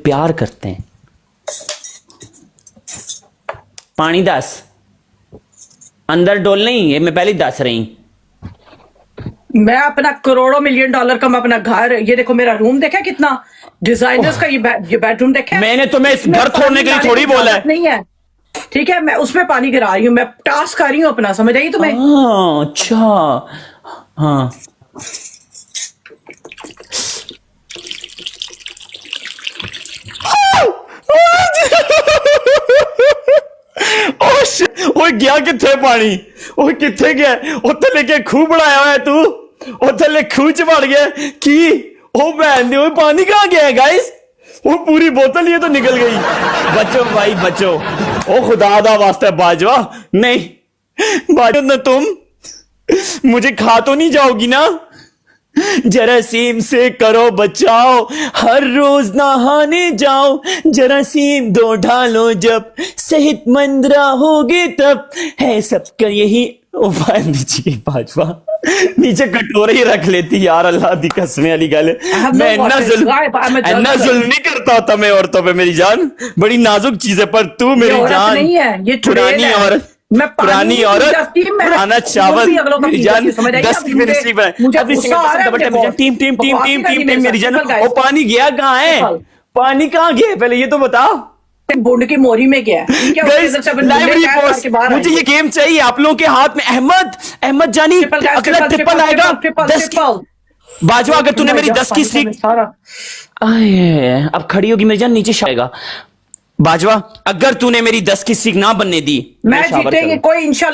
प्यार करते हैं। पानी दस अंदर डोल नहीं, ये मैं पहले ही दस रही। मैं अपना करोड़ों मिलियन डॉलर का मैं अपना घर, ये देखो मेरा रूम देखा कितना डिजाइनर्स का, ये बेडरूम देखा है? मैंने तुम्हें इस घर छोड़ने के लिए पानी थोड़ी डालने की बोला है। जरूरत नहीं है, ठीक है? मैं उसमें पानी गिरा रही हूँ, मैं टास्क कर रही हूँ अपना, समझ आई तुम्हें? हाँ, अच्छा हाँ। ओ शिट, ओए गया किथे पानी? ओए किथे गया? उत्थे लेके खूह बनाया हुआ है तू, उत्थे ले खूह च वड़ गया की? ओ बहन दे, ओए पानी कहाँ गया है गाइस? वो पूरी बोतल ये तो निकल गई। बचो भाई बचो, ओ खुदा दा वास्ता बाजवा, नहीं बाजो ना तुम, मुझे खा तो नहीं जाओगी ना? जरासीम से करो बचाओ, हर रोज नहाने जाओ, जरासीम दो ढालो जब सेहतमंद रहोगे तब, है सबका यही उपाय। नीचे बाजवा नीचे कटोरे ही रख लेती यार, अल्लाह दी कसमें वाली गल है। मैं इन्ना जुल्म नहीं करता होता मैं औरतों पे मेरी जान, बड़ी नाजुक चीज है, पर तू मेरी जान नहीं है, ये पुरानी औरत, मैं पुरानी औरत, पुराना चावल मेरी जान, 10 की मेरी नसीब है। Every single person double team team team team team team team मेरी जान। वो पानी गया कहाँ है? पानी कहाँ गया है पहले ये तो बताओ। बुंड की मोरी में गया है। लाइब्रेरी पोस्ट, मुझे ये गेम चाहिए आप लोगों के हाथ में। अहमद जानी अगला ट्रिपल आएगा 10 की। बाजवा अगर तूने मेरी 10 की स्ट्रीक, अब खड़ी होगी मेरी जान, नीचे शाएगा। बाजवा अगर तूने मेरी 10 की स्ट्रीक ना बनने दी, मैं जीतेंगे कोई इंशाल्लाह।